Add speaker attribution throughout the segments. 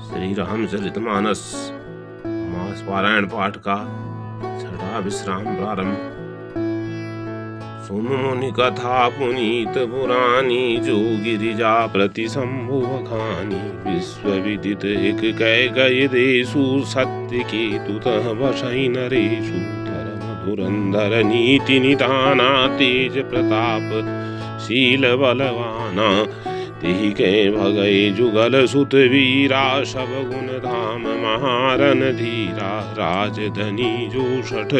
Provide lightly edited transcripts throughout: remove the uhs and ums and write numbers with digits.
Speaker 1: श्री रामचरितमानस मास पारायण पाठ का छठा विश्राम प्रारंभ। सुनु मुनि कथा पुनीत पुरानी, जो गिरिजा प्रति शंभु बखानी। विश्व विदित एक कैकयी देशु, सत्य केतु तह बसई नरेशु। धर्म धुरंधर नीति निधाना, तेज प्रताप शील बलवाना। तिहि के भगई जुगल सुत वीरा, सब गुण धाम महारन धीरा। राजधनी जो सठ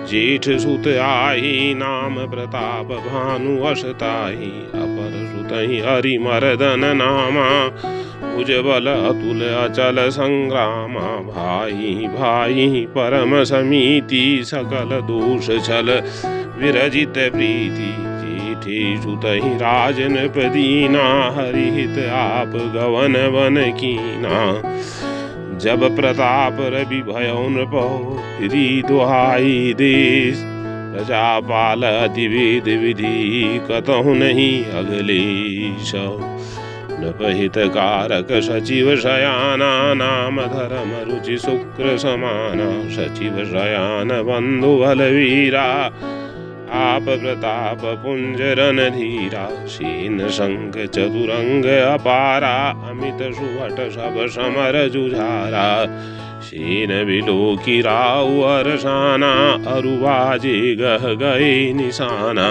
Speaker 1: जेठ सुत आई, नाम प्रताप भानु अशताई। अपर सुतहि हरि मर्दन नामा, भुजबल अतुल अचल संग्रामा। भाई भाई परम समीति, सकल दोष छल विरजित प्रीति। सुतहि राजन पदीना, हरिहित आप गवन वन कीना। जब प्रताप रवि भयो नृपौ, फिरी दुहाई देश। प्रजापाल अति वेद विधि, कतहु नहीं अगलेश। नृपहित कारक सचिव शयाना, नाम धर्म रुचि शुक्र समाना। सचिव शयान बंधु बलवीरा, आप प्रताप पुंज रणधीरा। सेन शंख चतुरंग अपारा, अमित सुभट सब समर जुझारा। सेन बिलोकी राउ अरसाना, अरुबाजे गह गए निशाना।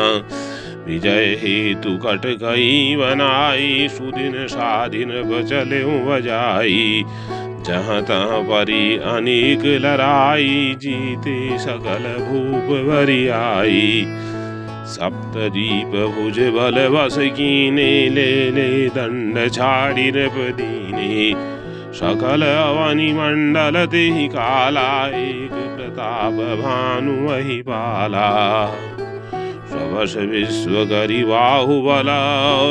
Speaker 1: विजय हेतु कट गई बनाई, सुदिन सादिन बचलेउ बजाई। जहाँ तहाँ परी अनेक लड़ाई, जीते सकल भूप वरियाई। सप्तदीप भुज बल बस कीने, ले ले दंड छाड़ी नृपदीने। सकल अवनि मंडल तेहि काला, एक प्रताप भानु वही पाला। सबस विश्व करि बाहुबला,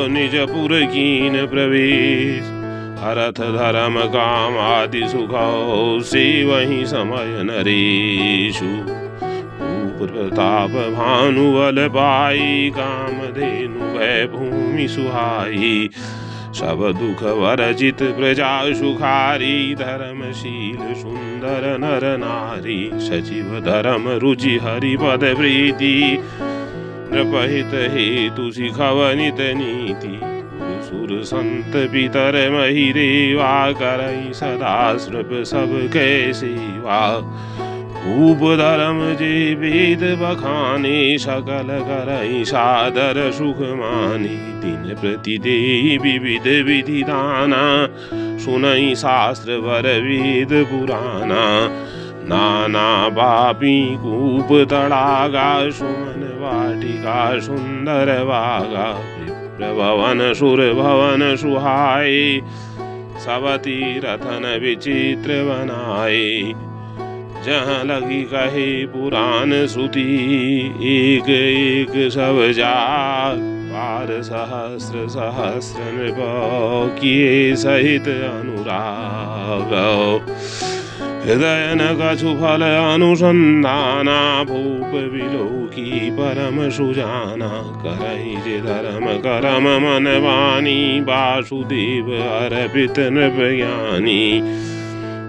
Speaker 1: निज पुर कीन प्रवेश। हरथ धर्म काम आदि सुखौ, से वही समय नरेशु। प्रताप भानु बल पाई, कामधेनु भय भूमि सुहाई। सब दुख वर्जित प्रजा सुखारी, धर्मशील सुंदर नर नारी। सचिव धर्म रुचि हरिपद प्रीति, नृपहित हेतु सिखवनित नीति। सुर संत पितर मही देवा, करई सदा नृप सबके सेवा। खूब धर्म जे वेद बखाने, सकल करई सादर सुख माने। दिन प्रति देहि विविध विधि दाना, सुनई शास्त्र वर वेद पुराना। नाना पापी कूप तड़ागा, सुमन वाटिका सुंदर बागा। भवन सुर भवन सुहाए, सब तीरथन विचित्र बनाए। जहाँ लगी कहे पुराण श्रुति, एक एक सब जाग। पार सहस्र सहस्र नृप, किए सहित अनुराग। हृदय न कछु फल अनुसंधाना, भूप विलोकी परम सुजाना। करहि जे धर्म करम मन वाणी, वासुदेव अर्पित नृप ज्ञानी।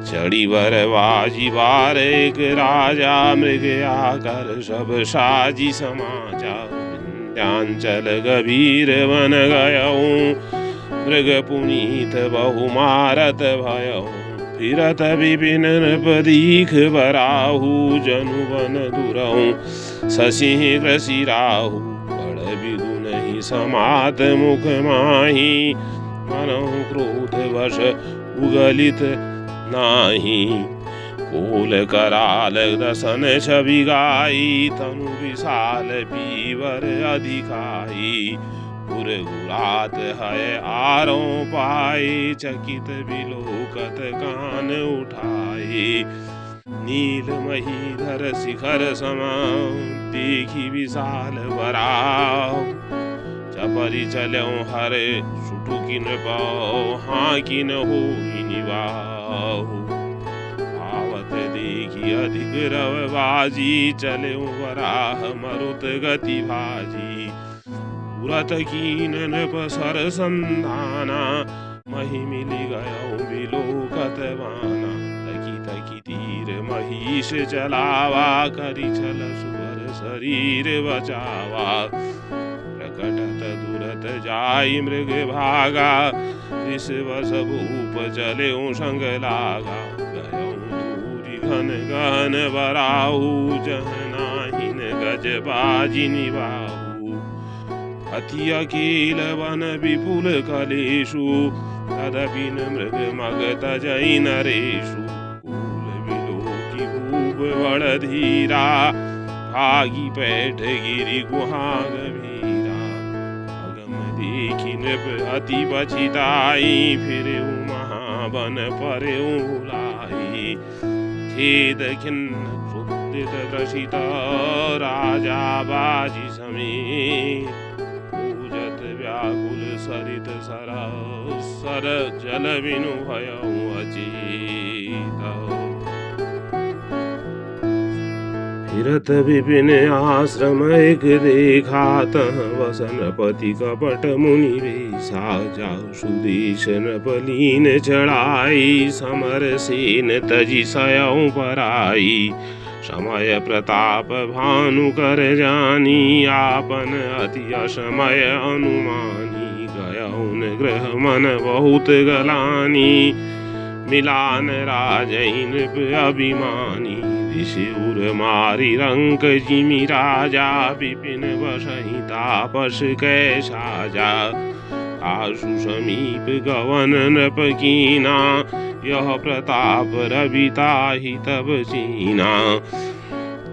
Speaker 1: चढ़ी वर बाजी बार एक राजा, मृग आकर सब साजी समाजा। विंध्याचल गभीर वन गयऊ, मृग पुनीत बहु मारत भयऊ। फिरत विपिन नृपदीख बराहु, जनु वन दुरहु शशिह ग्रसी राहु। बड़ विदु नहीं समात मुख माही, मनहु क्रोध वश उगलित नाही। कोल कराल दसन छवि गाई, तनु विशाल पीवर अधिकाई। पुरगुरात है आरों पाए, चकित बिलोकत कान उठाए। नील महीधर शिखर समां, देखी विशाल बराव। चपरि चलऊं हरे सुटुकी नृपौ, हाँ कि न होई निवाहु। आवत देखी अधिक रव बाजी, चलऊं वराह मरुत गति भाजी। तुरत कीन नृप सर संधाना, मही मिली गयो बिलोकत महिष चलावा, करी छल सुअर शरीर बचावा। प्रकटत दुरत जाई मृग भागा, ऋष वस भूप चले संग लागा। गयौ दूरी घन गहन बराहु, जह नाहिन गज बाजी निबाहु। अति अखिल वन विपुल कलेषु, तदपि न मृग मग तजई नरेषु। कूल विलोकी भूप बड़ धीरा, भागी पैठ गिरि गुहा गभीरा। अगम देखि नृप अति पछिताई, फिरेउ महावन परेउ भुलाई। खेद खिन्न क्रुद्धित त्रसित, राजा बाजी समेत। पूजत व्याकुल सरित सर, जल बिनु भयउ अचेत। फिरत विपिन आश्रम एक देखा, तह वसनपति कपट मुनि वेशा। जाऊ सुदेश नृपलीन चढ़ाई, समर सेन तजि सयउ पराई। समय प्रताप भानु कर जानी, आपन अति असमय अनुमानी। गयउन गृह मन बहुत गलानी, मिलान राजई नृप अभिमानी। ऋषि उर मारी रंक जिमि राजा, विपिन बसहि तापस कै साजा। आशु समीप गवन नृप कीना, यह प्रताप रविताहि तब चीना।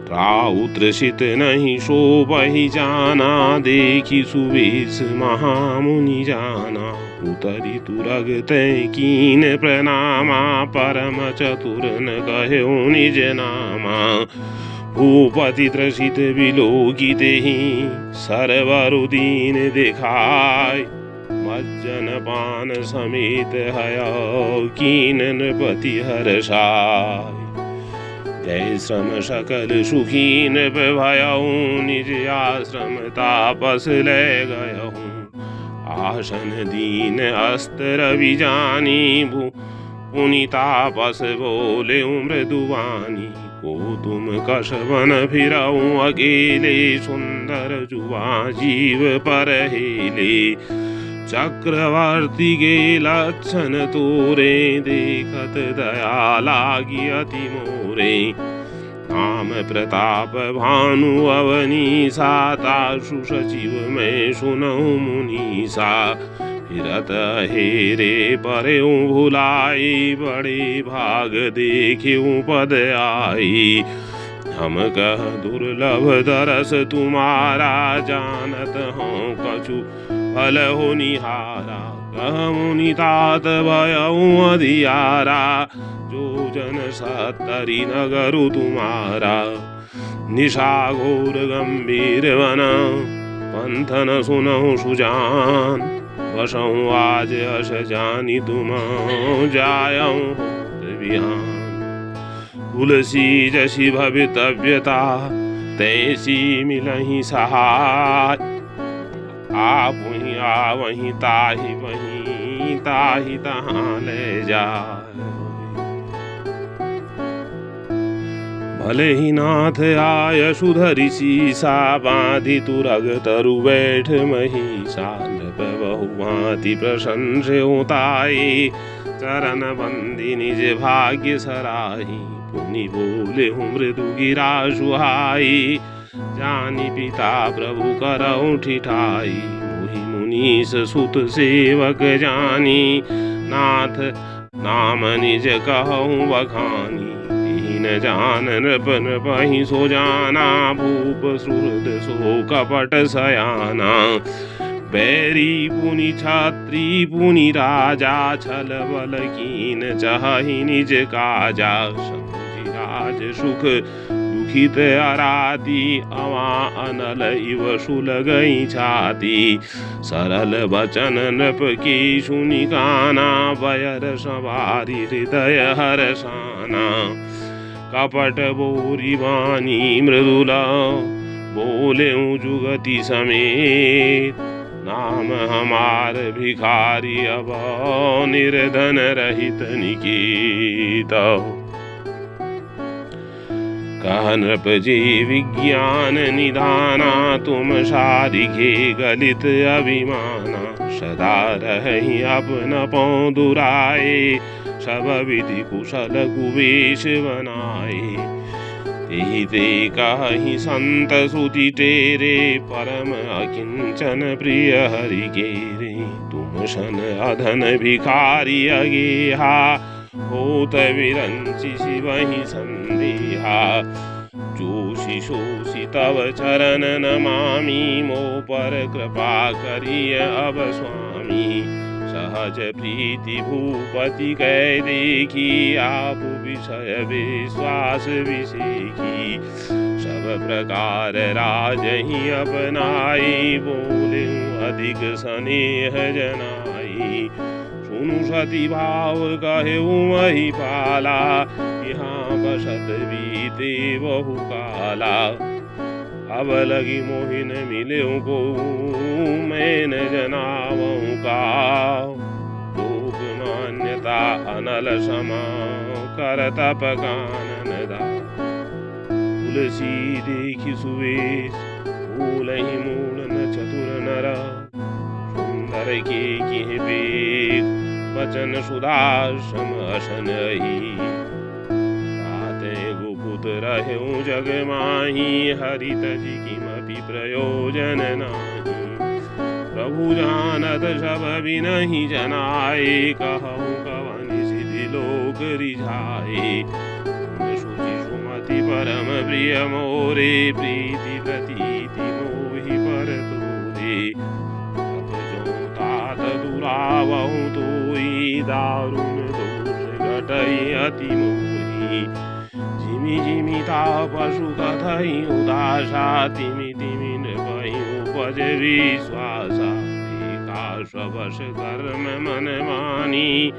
Speaker 1: त्राउत्रसित नहीं शोभहि जाना, देखि सुवेश महामुनि जाना। उतरि तुरग तै कीन प्रणामा, परम चतुर न कह्यो निज नामा। भूपति त्रसित विलोकी तेहि, सरवरु दीन दिखाय। मज्जन पान समेत हयौ, कीन नृपति हर्षाय। जय श्रम सकल सुखी नृप भयउ, निज आश्रम तापस ले गयहु। आसन दीन अस्त रवि जानी, पुनि तापस बोले मृदुवानी। को तुम कस वन फिरऊ अकेले, सुंदर जुआ जीव पर हेले। चक्रवर्ती के लक्षण तोरे, देखत दया लागी अति मोरे। नाम प्रताप भानु अवनीसा, ताशु सचिव मैं सुनहु मुनीसा। फिरत हेरे परेउ भुलाई, बड़े भाग देखेउ पद आई। हम कह दुर्लभ दरस तुम्हारा, जानत हूँ कछु फल हो निहारा। कह मुनि तात भयउ अधियारा, जो जन सत्तरि नगरु तुम्हारा। निशा घोर गंभीर वन, पंथन सुनहु सुजान। बसहु आज अस जानी तुम, जायऊ होत बिहान। तुलसी जसी भवितव्यता, तैसी मिलहि सहाय। आपुहि आवहि ताहि वहीं, ताहि तहाँ ले जाय। भले ही नाथ आय सुधरि सीसा, बाँधि तुरग तरु बैठ महिषा। नृप बहु भांति प्रशंस्यउ ताहि, चरण बंदी निज भाग्य सराही। पुनि बोलेहु मृदु गिरा सुहाई, जानी पिता प्रभु करऊ ठिठाई। मोहि मुनीश सुत सेवक जानी, नाथ नाम निज कहूँ बखानी। न जान नृप नृपहि सो जाना, भूप सुहृद सो कपट सयाना। बैरी पुनि छात्री पुनि राजा, छल बल कीन चाहि निज काजा। समुझि राज सुख दुखित अराती, अवा अनल इव सुलगई छाती। सरल बचन नृप की सुनि काना, बयर सवारी हृदय हरसाना। कपट बोरी वाणी मृदुला, बोलेउ जुगति समेत। नाम हमार भिखारी अब, निर्धन रहित निकेत। कह नृप जी विज्ञान निधाना, तुम सारिखे गलित अभिमाना। सदा रही अपन पौ दुराए, सब विधि कुशल कुवेश बनाए। तेहि ते कहि संत श्रुति तेरे, परम अकिंचन प्रिय हरि केरे। तुम सन अधन भिखारी अगेहा, होत विरंचि शिवहि संदेहा। जोषि शोषि तव चरण नमामि, मो पर कृपा करिय अब स्वामी। सहज प्रीति भूपति कै देखी, आप विषय विश्वास विसेखी। सब प्रकार राजहि अपनाई, बोले अधिक स्नेह जनाई। सुनु सती भाव कहेउ महिपाला, यहाँ बसत बीते बहु काला। अब लगी मोहि न मिलेउ को, मैं न जनावऊँ का। लोक मान्यता अनल समा, कर तप कानन दा। तुलसी देखि सुवेश, भूलहि मूल न चतुर नर। सुंदर के किहि बेग, वचन सुधा सम असनहि। गुपुत रहेउ जग माही, हरि तजि किमपि प्रयोजन नाही। प्रभु जानत सब बिनहि जनाए, कहूँ कवनि सिधि लोक रिझाए। तुम शुचि सुमति परम प्रिय मोरे, प्रीति प्रतीति मोहि पर तोरे। तब जो तात दुरावहु तोई, दारुण दोष घटई अति मोहि। जिमि जिमि तापसु कथई उदासा, तिमि तिमि नृपहि उपज विश्वासा। देखा स्ववश कर्म मन मानी,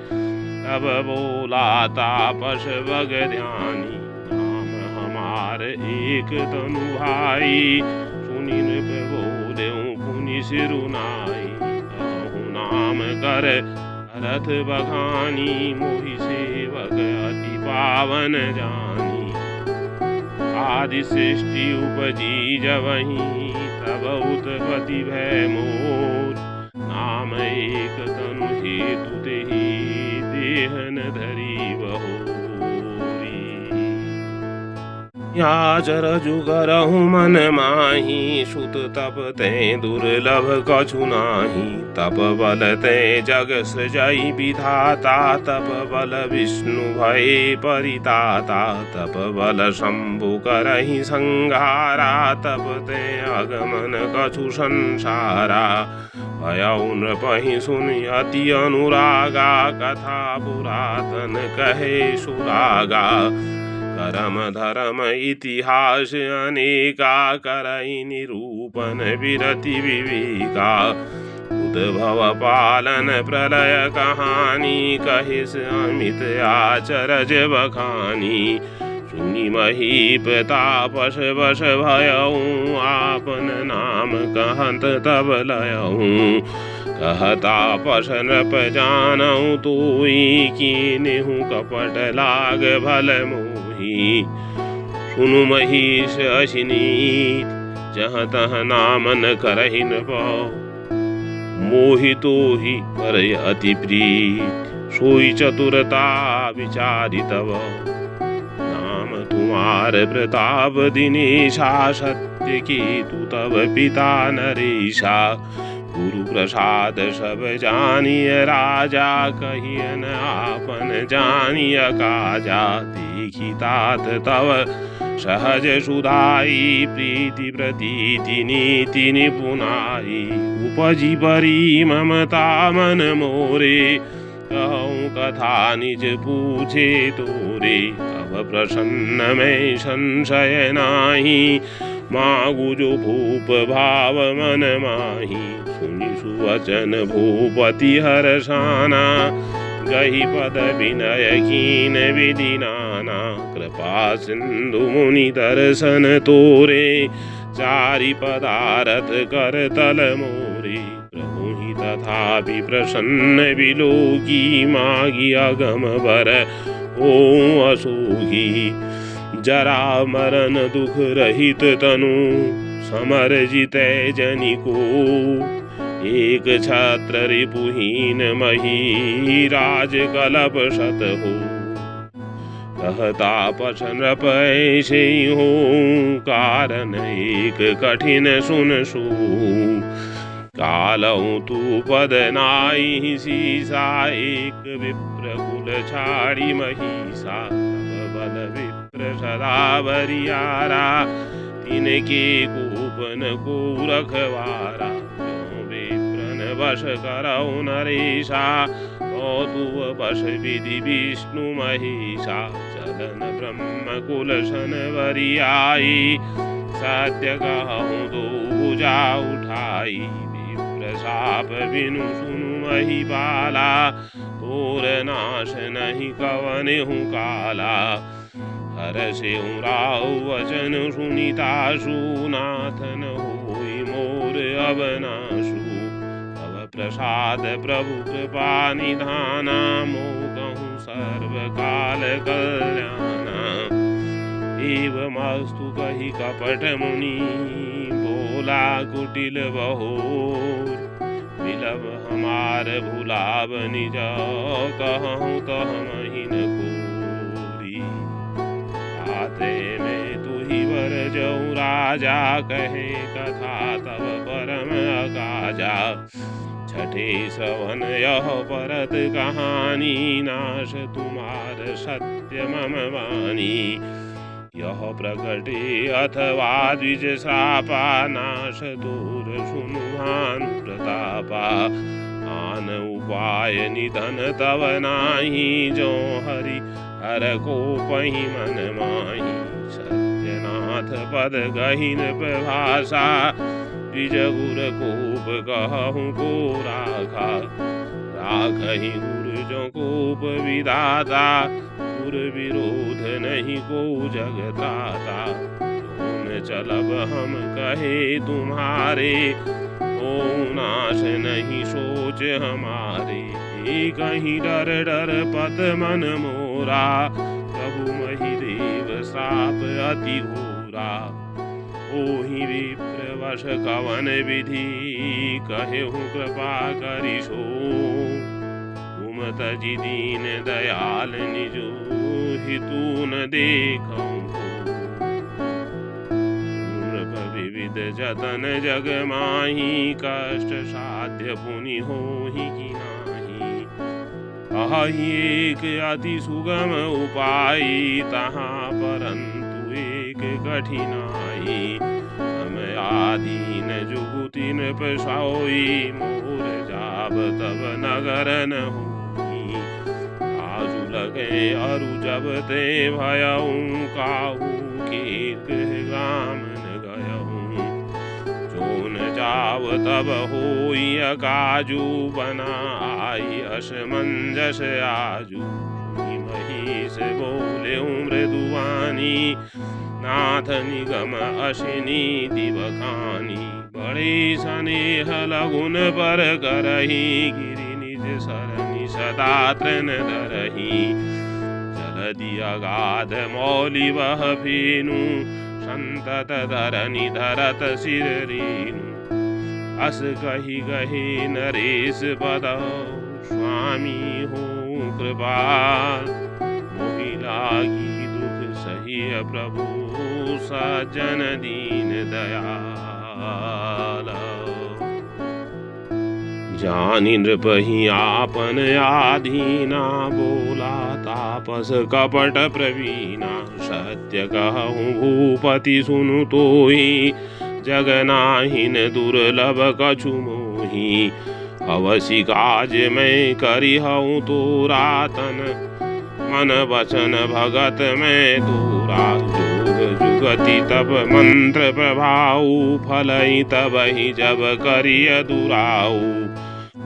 Speaker 1: तब बोला तापस बग ध्यानी। नाम हमार एक तनु भाई, सुनि नृप बोलेउ पुनि सिरुनाई। कहूँ नाम कर रथ बखानी, मोहि सेवक अति पावन जानी। आदि सृष्टि उपजी जबहि, तब उत्पत्ति भय मोर। नाम एक तनु हेतु तेहि, देह न धरी बहोरी। याचर जुगरहु मन माही, सुत तप तें दुर्लभ कछु नाही। तप बल तें जग सृजई विधाता, तप बल विष्णु भये परिताता। तप बल शंभु करहि संहारा, तप तें अगमन कछु संसारा। भयउ नृपहि सुनि अति अनुरागा, कथा पुरातन कहे सुरागा। करम धर्म इतिहास अनेका, करई निरूपण विरति विवेका। उद्भव पालन प्रलय कहानी, कहिस अमित आचरज बखानी। सुनि महीप तापस बस भयउ, आपन नाम कहत तब लयउ। कहता पस नृप जानऊ तोई, कीन्हु कपट लाग भल मोही। सुनु महिष असिनीत, जहाँ तहाँ नाम न करहि नृप। मोहि तोहि पर अति प्रीत, सोई चतुरता विचारि तब। नाम तुम्हार प्रताप दिनेशा, सत्य केतु तब पिता नरेशा। गुरु प्रसाद सब जानिय राजा, कहियन आपन जानिय काजा। देखि तात तव सहज सुधाई, प्रीति प्रतीति नीति निपुनाई। उपजी परी ममता मन मोरे, कहूँ कथा निज पूछे तोरे। तब प्रसन्न में संशय नाही, मागु जो भूप भाव मन माही। सुनि सुवचन भूपति हर्षाना, गहि पद विनय कीन विधि नाना। कृपा सिंधु मुनि दर्शन तोरे, चारि पदारथ कर तल मोरे। प्रभु ही तथापि प्रसन्न बिलोकी, मागी अगम बर ओ असोही। जरा मरण दुख रहित तनु समर जीते जनि को। एक छत्र रिपुहीन मही राज कलप शत हो। कहता पछन पैसे हो कारण एक कठिन सुन सो। कालऊ तू पद नाई सीसा एक विप्र कुल छाड़ी महिषा। तब बल विप्र सदा बरियारा तिनके कूपन को रखवारा। जो विप्रन वश करऊ नरेशा तो तू वश विधि विष्णु महेशा। चलन ब्रह्म कुल शन वरियाई सत्य कहूँ दो भुजा उठाई। साप बिनु सुनु मही बाला तोर नाश नहीं कवन हूँ काला। हर से राव वचन सुनिताशु नाथन होई मोर अवनाशु। तब प्रसाद प्रभु कृपा निधाना मोकहूँ सर्व काल कल्याणा। एवमस्तु कही कपट मुनि बोला कुटिल बहोर। विलव हमार भुलाव निज कहूँ तो हम न कोरी। आते में तू ही वर जऊ राजा कहे कथा तब परम अकाजा। छठे श्रवण यह परत कहानी नाश तुम्हार सत्य मम वाणी। यह प्रकटे अथवा द्विज श्रापा नाश दूर सुनु भानु प्रतापा। आन उपाय निधन तव नाही जो हरि हर को पही मन माही। सत्यनाथ पद गहीन प्रभाषा द्विज गुर कोप कहूँ को राखा। राखहि गुरु जो कोप विदाता गुर विरोध नहीं को जगताता। जोन चलब हम कहे तुम्हारे ओ नाश नहीं सोच हमारे। कहीं डर डर पत मन मोरा प्रभु मही देव श्राप अति घोरा। ओहि विप्र वश कवन विधि कहेहु कृपा करिशो। तजि दीन दयाल निजो हितू न देखूं। विविध जतन जग माही कष्ट साध्य पुनि होहि कि नाही। अहि एक अति सुगम उपाय तहाँ परंतु एक कठिनाई। हम आधीन जुगुति नृप सोई मोर जाब तब नगर न हो। लगे अरु जब ते भयऊँ काहू के गाम न गयऊँ। जो न जाव तब होई अकाजू बना आई असमंजस आजू। महीस बोले मृदुवानी नाथ निगम अशिनी दिवखानी। बड़े स्नेह लगुन पर करही गिरि निज सरनि सदा तृण धरही। जलधि अगाध मौलि वह फेनु संतत धरनि धरत सिर रेनु। अस कही गहे नरेश बदौ स्वामी हो कृपाल। मोहि लागी दुख सही प्रभु सज्जन दीन दयाल। जानि नृपहि आपन आधीना बोला तापस कपट प्रवीणा। सत्य कहूँ भूपति सुनु तोहि जगनाहिन दुर्लभ कछु मोहि। अवसि काज मैं करिहऊँ तोरा तन मन वचन भगत में तोरा। जोग जुगति तब मंत्र प्रभाऊ फलई तबहि जब करिय दुराऊ।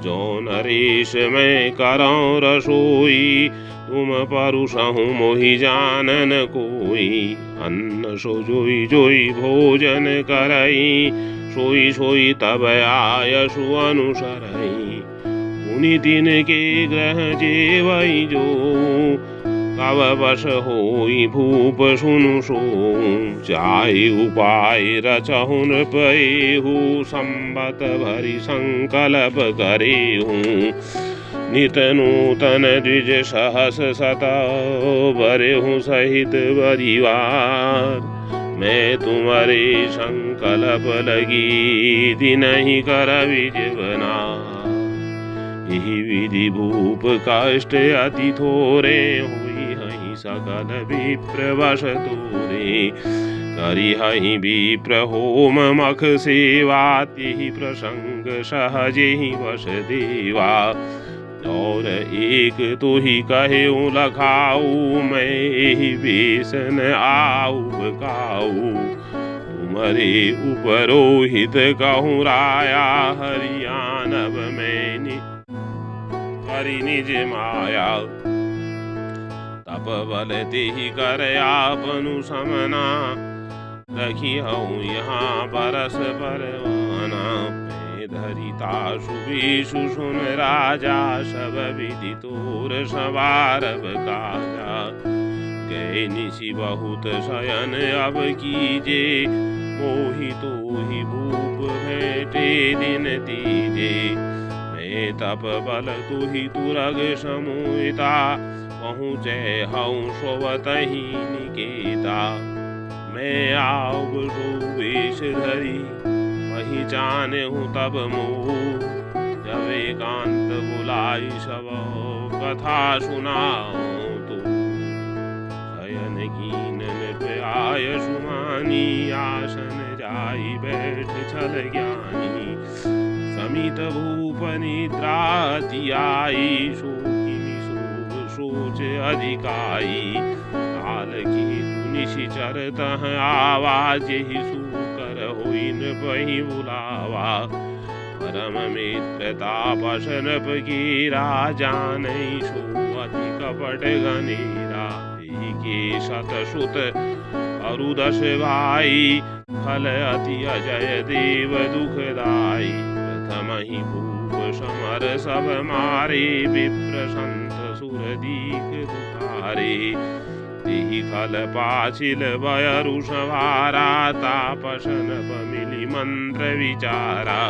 Speaker 1: जो नरेश में करऊँ रसोई तुम परुषहु मोहि जानन कोई। अन्न सो जोई जोई भोजन करई सोई सोई तब आयसु अनुसरई। उनि दिन के ग्रह जेवई जो तब तव बस होई भूप सुनु सो जाहि उपाय रचहु नृपएहु संबत भरि संकल्प करेहु नित नूतन द्विज सहस सत बरेहु सहित परिवार मैं तुम्हारे संकल्प लगी दिनहि कर विजवना यही विधि भूप काष्ट अति थोरे हुई हई सकल विप्र वश तोरे करी हई विप्र होम मख सेवा तिहि प्रसंग सहज ही वश देवा और एक तो ही कहे लखाऊ मैं यही बेसन आऊ बकाऊ तुम्हारे उपरोहित कहूँ राया हरियाणव में हरि निज माया तप बल तेहि कर आपनु समना रखी हूँ यहाँ बरस परवाना धरिता सुबीषु सुन राजा सब विधि तोर सवारब काजा गए निशि बहुत शयन अब कीजे मोहि तो ही भूप भेटे दिन तीजे मैं तप बल तुहि तुरग समोता पहुँचे हूँ सोवतहि निकेता मैं आव वेश धरी वही जाने हूँ तब मोह जब एकांत बुलाई सब कथा सुनाओ तो शयन कीनन प्याय सुमानी आसन जाई बैठ छल ज्ञानी समित भूप निद्राति आई शोकिनी शोभ सोच अधिकाई काल की तु निशिचर तह आवाज ही सुकर होई नृपहि बुलावा परम मित्र तापस नृप की राजा नहीं सो अति कपट गनेरा के शत सुत अरु दस भाई फल अति अजय देव दुखदाई प्रथम ही भूप समर सब मारे विप्र संत सुर दीख दुखारे तेहि फल पाचिल बयरु सवारा तापसन मिली मंत्र विचारा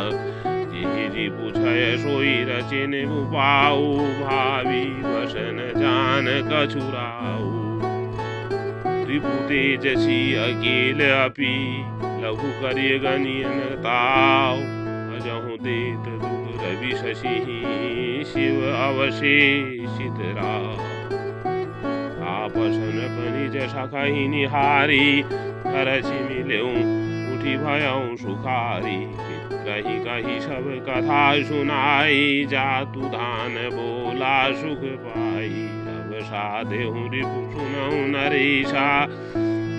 Speaker 1: जेहि पूछय सोई रचिन उपाऊ भावी वसन जान कछुराऊ त्रिपु तेजसी अकेल अपि लघु करिय गनियन ताव अजहु देत दुख रवि शशि शिव अवशेषित राव आपसन निज सखहि निहारी हरसि मिलऊँ उठी भयऊँ सुखारी कही कही सब कथा सुनाई जातु धान बोला सुख पाई अब साधेहूँ रिपु सुनऊँ नरेशा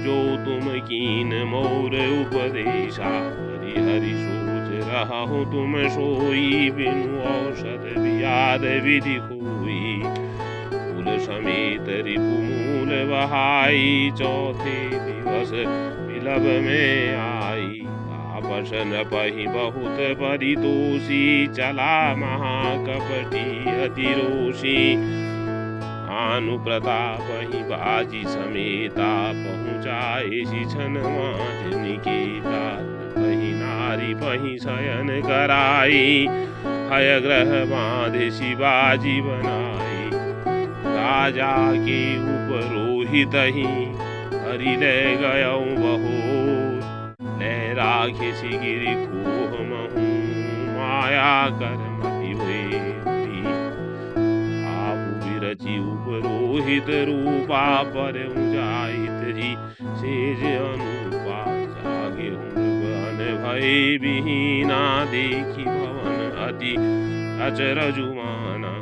Speaker 1: जो तुम कीन मोर उपदेशा हरि हरि सोच रहूँ तुम सोई बिनु औषध वियाद विधि कोई कुल समेत रिपु मूल बहाई चौथे दिवस विलभ में आई तापसन पहि बहुत परितोषी चला महाकपटी अतिरोषी भानु प्रताप ही बाजी समेता पहुँचाए छन माज निकेता पही नारी पही शयन कराई हय ग्रह बांधे शिवाजी बनाई राजा के उपरोहित ही हरि ले गयऊँ बहोर ले राखे सिगिरी कोह महू माया कर मति हुए रचि उपरोहित रूपा पर जाइत जी सेज अनुपा जागे बन भय विहीना देखी भवन अति अचरजुमाना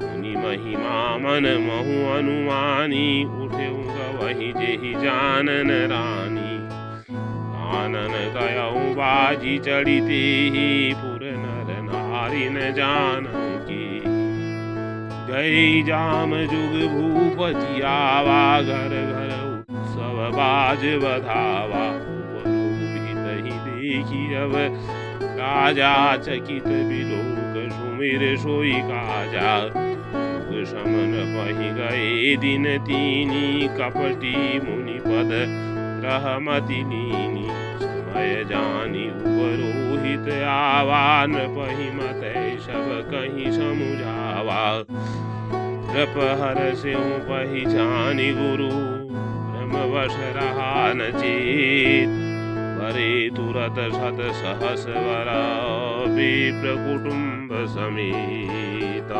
Speaker 1: मुनि महिमा मन महु अनुमानी उठे वही जेहि जानन रानी आनन गयऊ बाजी चढ़िते ही पुर नर नारी न जान की गई जाम जुग भूपति आवा घर घर उत्सव बाज बधावा ही देखी अब राजा चकित बिलोक सुमिर सोई काजा युग समन पहि गए दिन तीनी कपटी मुनि पद रहमति लीनी समय जानी उपरोहित आवान पहि मत सब कहीं समुझावा हर से पहचानी गुरु ब्रह्मवश रहा न चेत परे तुरत सत सहस वरा विप्र कुटुंब समेत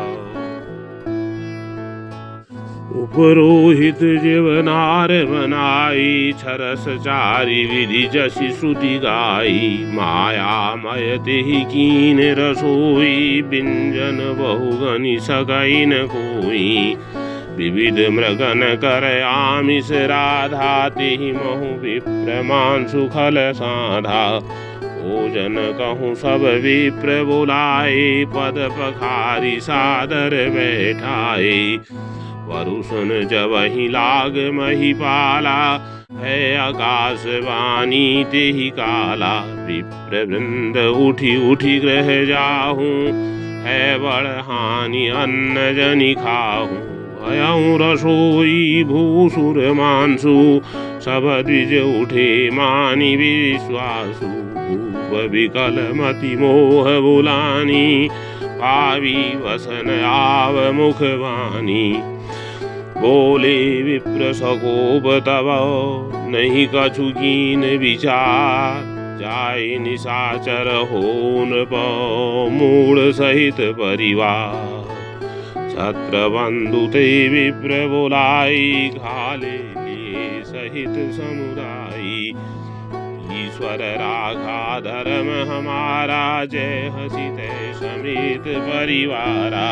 Speaker 1: उपरोहित जीवनार बनाई छरस चारि विधि जसि श्रुति गाई मायामय तेहि कीन रसोई व्यंजन बहुगनि सकई न कोई विविध मृगन कर आमिष राधा तेहि महु विप्र मांसु खल साधा भोजन कहूँ सब विप्र बुलाए पद पखारी सादर बैठाए वरुसन जब ही लाग महिपाला है आकाशवाणी तेहि काला विप्र वृंद उठी उठी ग्रह जाहूँ है बड़ हानि अन्न जनि खाहूँ भयऊ रसोई भूसुर मांसु सब द्विज उठे मानि विश्वासु भूप विकल मति मोह बुलानी पावी वसन आव मुखवाणी बोले विप्र सकोप तब नहीं कछु कीन विचार जाय निशाचर हो नृप मूढ़ सहित परिवार छत्र बंधु ते विप्र बोलाई घाले लिए सहित समुदायी ईश्वर राखा धर्म हमारा जय हसित समेत परिवारा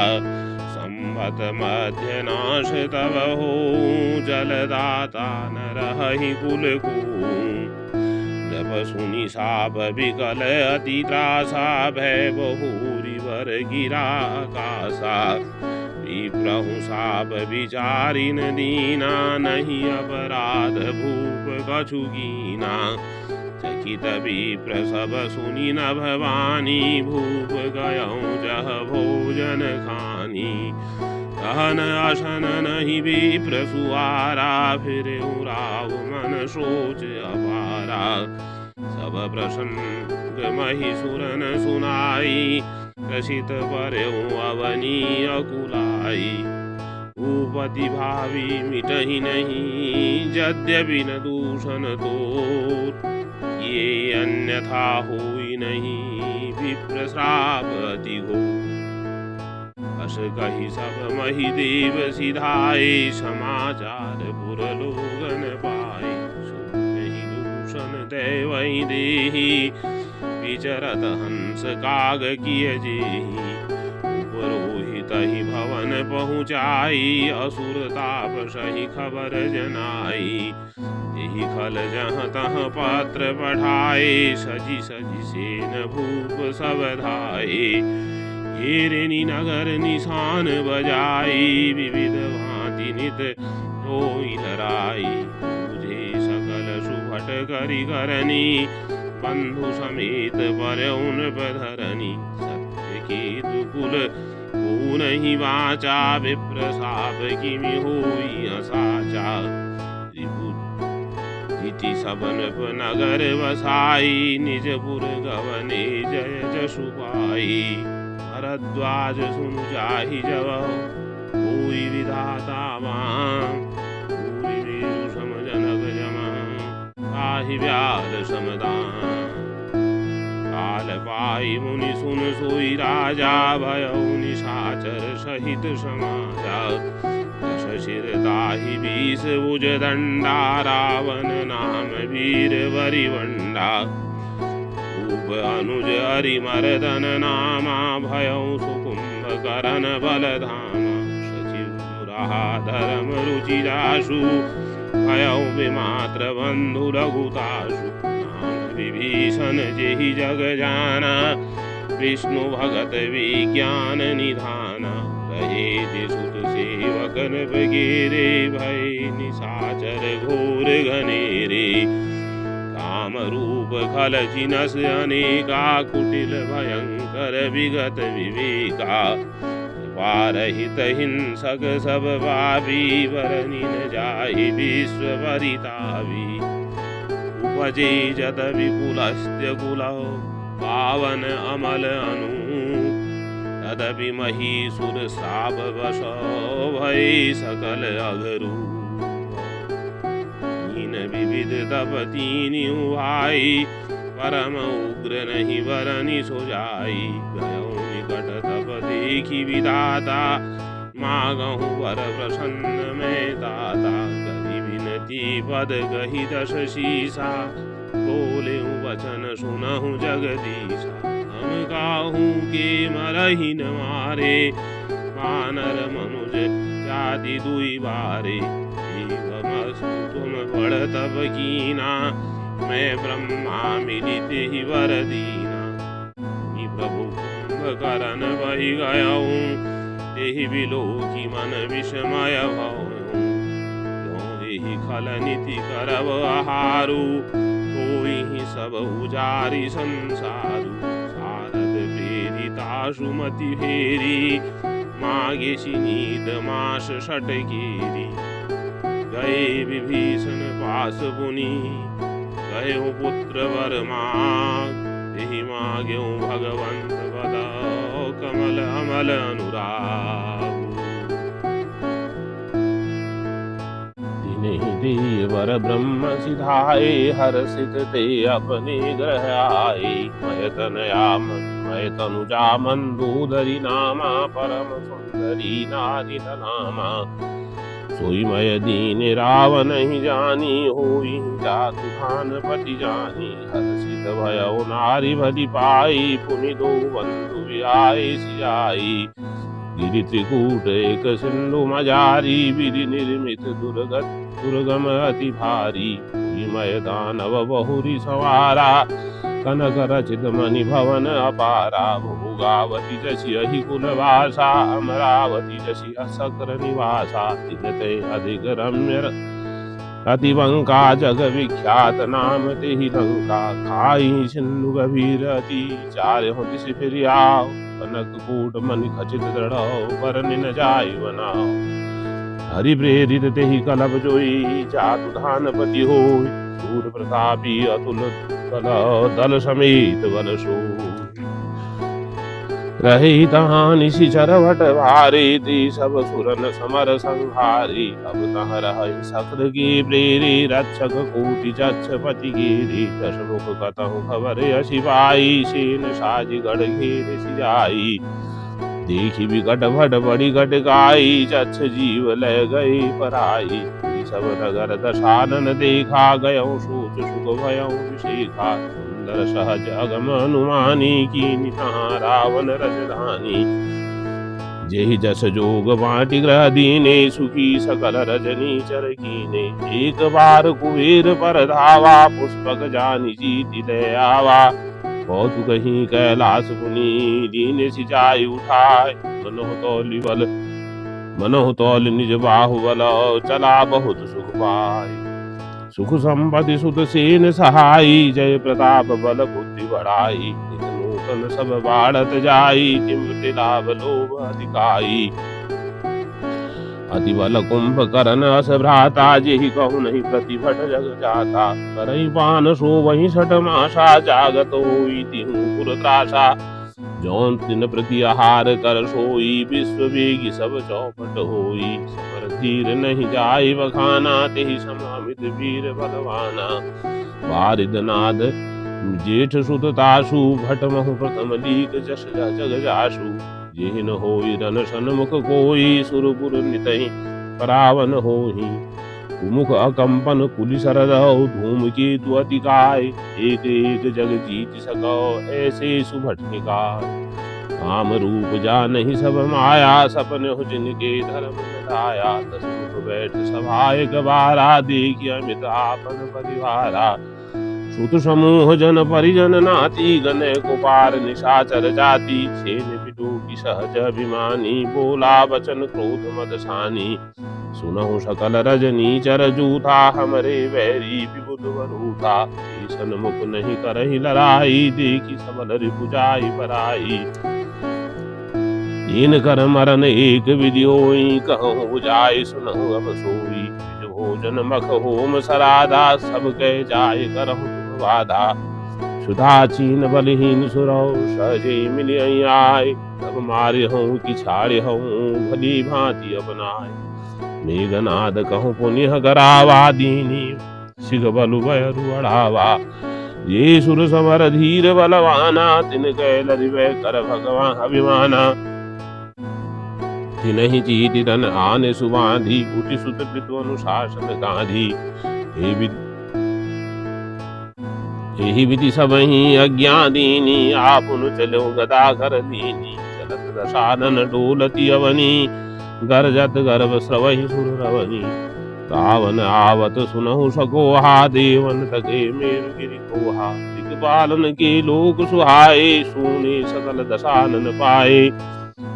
Speaker 1: संवत मध्य नाश तब हो जलदाता न रहि कुल को जब सुनि साप विकल अति त्रासा भय बहुरी वर गिरा कासा विप्रहु साप विचारिन दीना नहीं अपराध भूप कछु कीना चकित विप्र सब सुनि न भवानी भूप गयऊँ जह भोजन खानी कहन असन नहीं विप्र सुआरा फिर उराव मन सोच अपारा सब प्रसंग महिसुरन सुनाई प्रसित पर्यो अवनी अकुलाई भूपति भावी मिटहि नहीं यद्यपि न दूषण तोर ये अन्यथा होई नहीं विप्र श्राप अति घोर अस कहि सब महि देव सिधाए समाचार पुर लोगन पाए सुनहि दूषण दैवहि देहि विचरत हंस काग किय जेहि उपरोहित ही भवन पहुँचाई असुर ताप सही खबर जनाई तेहि खल जहाँ तहाँ पत्र पठाए सजी सजी सेन भूप सब धाये घेरनी नगर निशान बजाई विविध भांति नित होई लड़ाई पूजे सकल सुभट करि करनी बंधु समेत पर उन पधरनी सत्य केतु कुल को नहीं वाचा विप्र साप किमि होई असाचा त्रिपुति सबन नगर बसाई निजपुर गवने जय जसु पाई भरद्वाज सुन जाहि जब कोई विधाता मां पूरी मेरु सम जनक जमा ताहि व्याल समदान काल पाई मुनि सुन सोई राजा भयउ निशाचर सहित समाजा दश शिर ताहि 20 भुज दंडा रावण नाम वीर वरिवंडा भूप अनुज हरिमर्दन नामा भयउ सुकुंभ करन बलधामा सचिव रहा धर्म रुचि जासु भयउ विमात्र बंधु रघुतासु विभीषण जेहि जग जाना विष्णु भगत विज्ञान निधाना रहे सुत सेवकन बगेरे भय निशाचर घोर घनेरे काम रूप खल जिनस अनेका कुटिल भयंकर विगत विवेका वारहित हिंसक सब भावी, वरनि न जाहि विश्व वरितावी। उपजे जद विपुलस्त्य कुलौ, पावन अमल अनु, तदपि महीसुर श्राप वशो, भय सकल अघरू। तीन विविध तप तीनि भाई, परम उग्र नहीं वरनि सुजाई। गयो निकट तप देखी विधाता, मागहु वर प्रसन्न में दाता। करि विनती पद कही दश शीसा, बोलेहु वचन सुनहु जगदीशा। हम काहू के मरहि न मारे, वानर मनुज जाति दुई बारे। एवमस्तु तुम बड़ तप कीना, मैं ब्रह्मा मिलित ही वर दीना। प्रभु कुंभकर्ण बहि गयऊँ, तेहि बिलोकी मन विस्मय भयऊँ। यों एहि खल नीति करब आहारु, होई सब उजारि संसारु। सारद प्रेरिताशु मति फेरी, मागे नीद मास षटकेरी। गए विभीषण पास पुनि, कहेहु पुत्र वर माग। तेहि माग्यौ भगवंत बदाओ, कमल अमल अनुराग। तिन्हि दिए वर ब्रह्म सिधाए, हर्षित ते अपने ग्रह आए। मय तनुजा मंदोदरी नामा, परम सुंदरी नारी नामा। सोई मय दीन रावण ही जानी, होई जातु भानपति जानी। हर्षित भयउ नारी भली पाई, पुनि दो बंधु विआए सियाई। गिरि त्रिकूट एक सिंधु मजारी, विधि निर्मित दुर्गम अति भारी। मय दानव बहुरी सवारा, कनक रचित मणि भवन अपारा। भोगावती जसि अहि कुलवासा, अमरावती जसि असक्र निवासा। तिनते अधिक रम्य अतिवंका, जग विख्यात नाम तेहि लंका। खाई सिंधु गभीर अति, चारहु दिसि फिरि आओ। कनक कूट मणि खचित दृढ़ौ, बरनि न जाय बनाओ। हरि प्रेरित तेहि कलप जोई, जातु धानपति होई। शूर प्रतापी अतुल दल समेत बल सोई। रही तहाँ निशिचर भट भारी, ते सब सुरन समर संहारी। अब तहाँ रहि सख्र के प्रेरी, रक्षक कोटि जक्ष पति गिरी। दशमुख कतहु खबर असी पाई, सेन साज गढ़ घेर सिजाई। देखी विकट भट बड़ी घटकाई, जक्ष जीव लय गए पराई। सब नगर दशानन देखा, गयौ सोच सुख भयौ विषेखा। सुंदर सहज अगम अनुमानी, कीनि तहाँ रावण रजधानी। जेहि जस जोग बाँटि ग्रह दीने, सुखी सकल रजनी चर कीने। एक बार कुबेर पर धावा, पुष्पक जानि जीति ले आवा। कौतुक ही कैलास पुनि, दीन सिचाई उठाय। मनोह तौल निज बाहुबल, चला बहुत सुख पाय। सुख संपत्ति सुत सेन सहाई, जय प्रताप बल बुद्धि बढ़ाई। नूतन सब बाढ़त जाई, किमति लाभ लोभ अधिकाई। अति बल कुंभकर्ण अस भ्राता, जेहि कहु नहीं प्रतिभट जग जाता। करई पान सो वही छठ मासा, जागत होई तिहु पुर त्रासा। जौन तिन प्रति आहार कर सोई, विश्व वेगी सब चौपट होई। सबर धीर नहीं जाय बखाना, तेहि समामित वीर बलवाना। वारिद नाद जेठ सुत तासु, भट महु प्रथम लीक जस जग जासु। जेहि न होई रन सन्मुख कोई, सुरपुर नितहि परावन होही। कुमुख अकंपन कुलि सरदौ, धूम केतु अति काय। एक एक जग जीत सकौ, ऐसे सुभट निकाय। काम रूप जानहि सब माया, सपन हो जिनके धर्म निधाया। दस मुख बैठ सभाए गवारा, देखि अमित आपन परिवारा। सुत समूह जन परिजन नाती, गने कुपार निशाचर जाति। सेन पिटूकी सहज अभिमानी, बोला वचन क्रोध मद सानी। सुनहु सकल रजनी चर जूथा, हमरे वैरी विबुध वरूथा। ईसन मुख नहीं करहि लड़ाई, देखि सबल रिपु जाय पराई। तीन कर मरन एक विधि होई, कहूँ बुझाए सुनहु अब सोई। द्विज भोजन मख होम सराधा, सब कह जाय करहु तुम बाधा। सुधा चीन बलहीन सुरौ, सहजे मिलिय आय। तब मारे हूँ कि छाड़े हूँ, भली भांति अपनाय। मेघनाद कहूँ पुण्य करावा, दीनी सिग बलु भयरु बढ़ावा। ये सुर समर धीर बलवाना, तिन कह लरिवै कर भगवान अभिमाना। तिनहि चीटि तन आने सुबांधी, उठि सुत पितु अनुशासन गांधी। एहि विधि सबहि अज्ञा दीनी, आपुन चलो गदा कर लीनी। चलत दशानन डोलति अवनी, गरजत गर्भ स्रवहि सुर रवनि। रावण आवत सुनहु सकोहा, देवन तके मेरु गिरि कोहा। दिक्पालन के लोक सुहाए, सुने सकल दशानन पाए।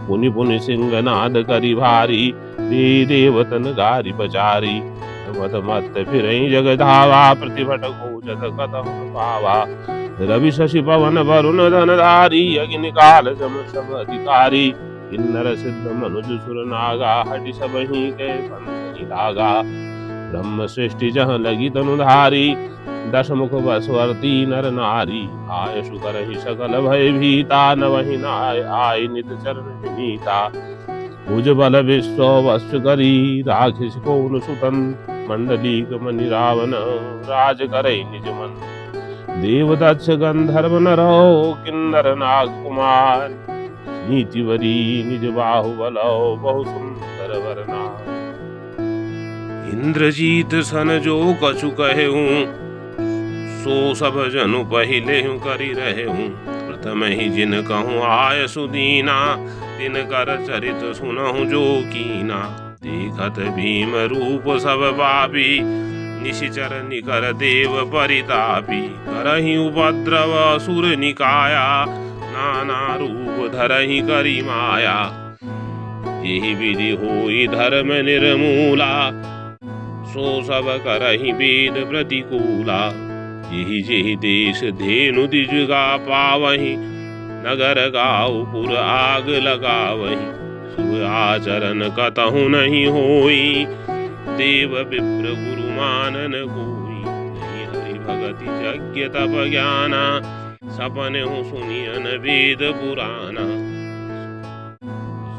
Speaker 1: पुनि पुनि सिंहनाद करि भारी, दे देवतन गारि पचारी। मद मत फिरहि जग धावा, प्रतिभट खोजत कतहु न पावा। रवि शशि पवन वरुण धनधारी, अग्नि काल जम सब अधिकारी। किन्नर सिद्ध मनुज सुर नागा, हठि सबहि कै पंथ लागा। ब्रह्म सृष्टि जहाँ लगी तनुधारी, दश मुख बसवर्ती नर नारी। आय सुकरहि सकल भय भीता, नवहि नाय आय नित चरण विनीता। भुजबल विश्व वस्तु करी, राखिस कौन सुतन। मंडलीक मणि रावण, राज करे निज मन। देवदक्ष गंधर्व नरौ, किन्नर नाग कुमार। नीतिवरी निज बाहुबलौ, बहु सुंदर वर नार। इंद्रजीत सन जो कछु कहूँ, सो सब जनु पहिले करि रहूँ। प्रथम ही जिन कहूँ आय सुदीना, तिन कर चरित सुनहु जो कीना। देखत भीम रूप सब पापी, निशिचर निकर देव परितापी। करहि उपद्रव असुर निकाया, नाना रूप धरहि करि माया। यही विधि होई धर्म निर्मूला, सो सब करहि वेद प्रतिकूला। यही जेहि देश धेनु द्विजगा पावहि, नगर गाँव पुर आग लगावहि। शुभ आचरण कतहु नहीं होई, देव विप्र गुरु मानन कोई। नहीं हरि भगति यज्ञ तप ज्ञाना, सपन हूँ सुनियन वेद पुराना।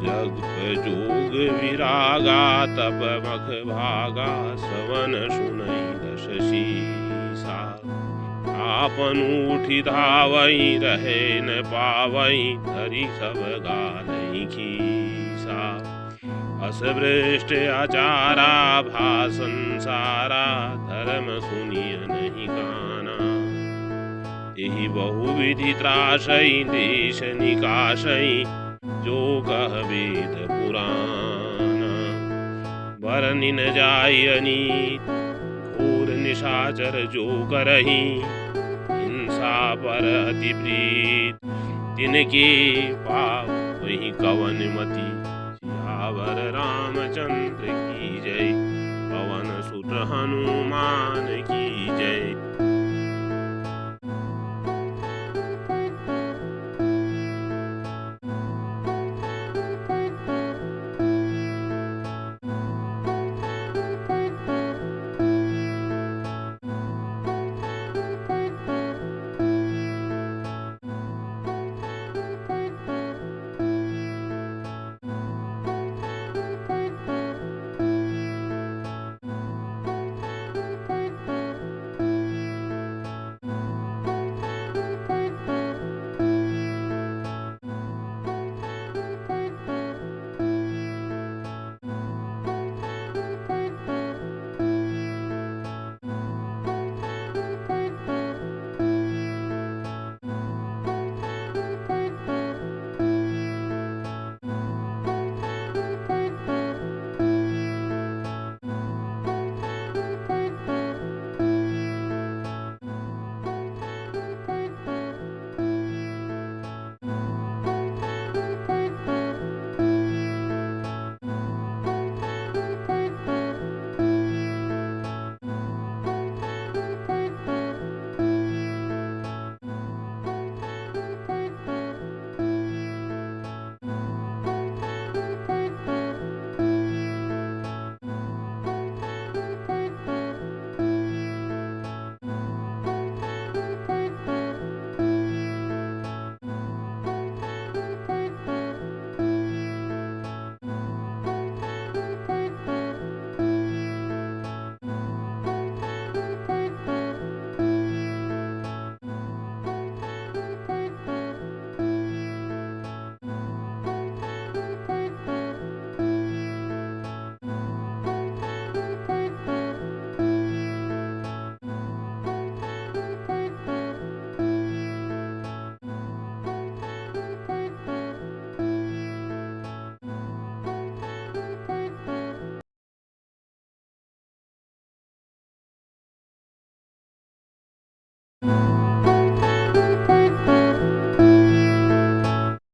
Speaker 1: जग जोग विरागा, तप मख भागा। श्रवण सुनई दश शीसा, आपन उठि धावई रहे न पावई। धरि सब गालई खीसा, अस भ्रष्ट आचारा भाषण सारा। धर्म सुनिय नहीं काना, यही बहुविधि त्रासई देश निकासई। जो कह वेद पुराना, बरनि न जाय अनीत, घोर निशाचर जो करही। हिंसा पर अति प्रीत, तिनके पाप वही कवन मति। सियावर रामचंद्र की जय, पवन सुत हनुमान की जय।